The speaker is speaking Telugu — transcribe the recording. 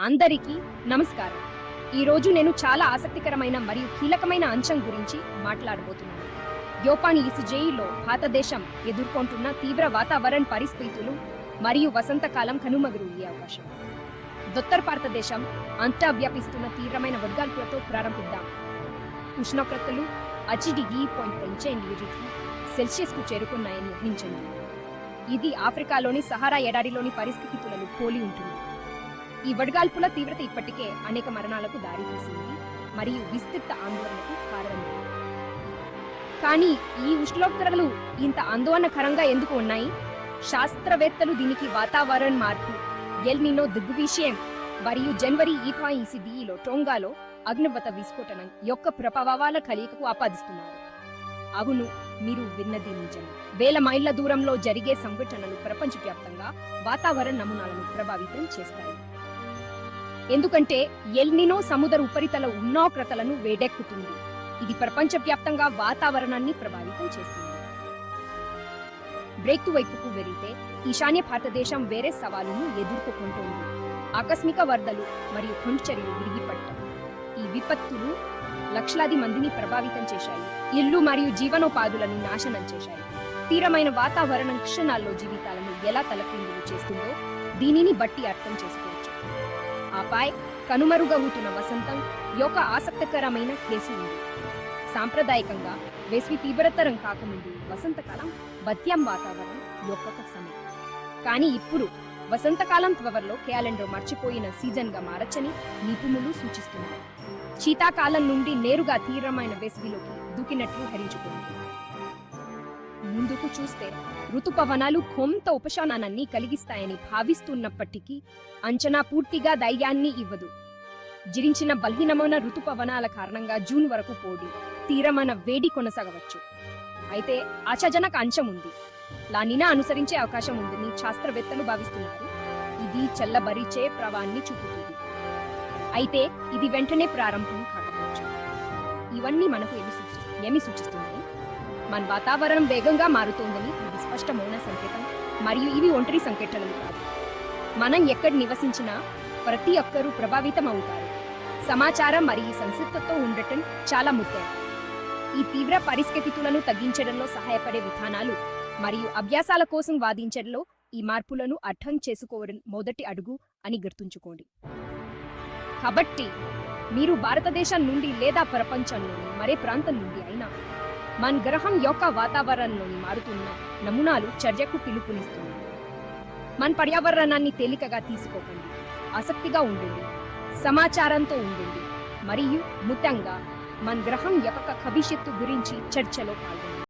అందరికీ నమస్కారం. ఈరోజు నేను చాలా ఆసక్తికరమైన మరియు కీలకమైన అంశం గురించి మాట్లాడబోతున్నాను. యోపాన్ లిసిజేయిలో భారతదేశం ఎదుర్కొంటున్న తీవ్ర వాతావరణ పరిస్థితులు మరియు వసంతకాలం కనుమరుగయ్యే అవకాశం. ఉత్తర భారతదేశం అంతా వ్యాపిస్తున్న తీవ్రమైన వడగాల్పులతో ప్రారంభిద్దాం. ఉష్ణోగ్రతలు అచిడిగి .8 సెల్సియస్కు చేరుకున్నాయని ఊహించండి. ఇది ఆఫ్రికాలోని సహారా ఎడారిలోని పరిస్థితులను పోలి ఉంటుంది. ఈ వడగాల్పుల తీవ్రత ఇప్పటికే అనేక మరణాలకు దారితీసింది మరియు విస్తృత ఆందోళనకు కారణమైంది. కానీ ఈ ఉష్ణోగ్రతలు ఇంత ఆందోళనకరంగా ఎందుకు ఉన్నాయి? శాస్త్రవేత్తలు దీనికి వాతావరణ మార్పు, ఎల్ నినో దిగ్విషయం మరియు జనవరి 2020లో టోంగాలో అగ్నిపర్వత విస్ఫోటనం యొక్క ప్రభావాల కలయికకు ఆపాదిస్తున్నారు. అవును, మీరు విన్నది నిజం. వేల మైళ్ళ దూరంలో జరిగే సంఘటనలు ప్రపంచవ్యాప్తంగా వాతావరణ నమూనాలను ప్రభావితం చేస్తాయి. ఎందుకంటే ఎల్ నినో సముద్ర ఉపరితల ఉష్ణోగ్రతలను వేడెక్కుతుంది. ఇది ప్రపంచవ్యాప్తంగా వాతావరణాన్ని ప్రభావితం చేస్తుంది. బ్రేక్ వైపుకు వెళితే ఈశాన్య భారతదేశం వేరే సవాలును ఎదుర్కొంటోంది. ఆకస్మిక వరదలు మరియు కొండచర్యలు విరిగిపడ్డాయి. ఈ విపత్తులు లక్షలాది మందిని ప్రభావితం చేశాయి, ఇల్లు మరియు జీవనోపాధులను నాశనం చేశాయి. తీవ్రమైన వాతావరణం క్షణాల్లో జీవితాలను ఎలా తలక్రిందులు చేస్తుందో దీనిని బట్టి అర్థం చేసుకోవచ్చు. ఆపై కనుమరుగవుతున్న వసంతం యొక్క ఆసక్తికరమైన కేసు ఉంది. సాంప్రదాయకంగా వేసవి తీవ్రతరం కాకముందు వసంతకాలం మధ్యం వాతావరణం యొక్క సమయం. కానీ ఇప్పుడు వసంతకాలం త్వరలో క్యాలెండర్ మర్చిపోయిన సీజన్ గా మారచ్చని నిపుణులు సూచిస్తున్నారు. శీతాకాలం నుండి నేరుగా తీవ్రమైన వేసవిలోకి దూకినట్లు హరించుకుంది. ముందుకు చూస్తే ఋతుపవనాలు కొంత ఉపశమనాన్ని కలిగిస్తాయని భావిస్తున్నప్పటికీ అంచనా పూర్తిగా ధైర్యాన్ని ఇవ్వదు. జిరించిన బలహీనమైన ఋతుపవనాల కారణంగా జూన్ వరకు పోడి తీవ్రమైన వేడి కొనసాగవచ్చు. అయితే ఆశాజనక అంశం ఉంది. లానినా అనుసరించే అవకాశం ఉందని శాస్త్రవేత్తలు భావిస్తున్నారు. ఇది చల్లబరిచే ప్రవాహాన్ని చూపుతుంది. అయితే ఇది వెంటనే ప్రారంభం కాకపోవచ్చు. ఇవన్నీ మనకు ఏమి సూచిస్తున్నాయి? మన వాతావరణం వేగంగా మారుతోందని ఇది స్పష్టమైన సంకేతం. మరియు ఇవి ఒంటరి సంకేతాలు కాదు. మనం ఎక్కడ నివసించినా ప్రతి ఒక్కరూ ప్రభావితం అవుతారు. సమాచారం మరియు సంసిద్ధతతో ఉండటం చాలా ముఖ్యం. ఈ తీవ్ర పరిస్థితులను తగ్గించడంలో సహాయపడే విధానాలు మరియు అభ్యాసాల కోసం వాదించడంలో ఈ మార్పులను అర్థం చేసుకోవడం మొదటి అడుగు అని గుర్తుంచుకోండి. కాబట్టి మీరు భారతదేశం నుండి లేదా ప్రపంచంలోని మరే ప్రాంతం నుండి అయినా మన గ్రహం యొక్క వాతావరణంలోని మారుతున్న నమూనాలు చర్యకు పిలుపునిస్తుంది. మన పర్యావరణాన్ని తేలికగా తీసుకోకండి, ఆసక్తిగా ఉండండి, సమాచారంతో ఉండండి మరియు ముఖ్యంగా మన గ్రహం యొక్క భవిష్యత్తు గురించి చర్చలో పాల్గొనండి.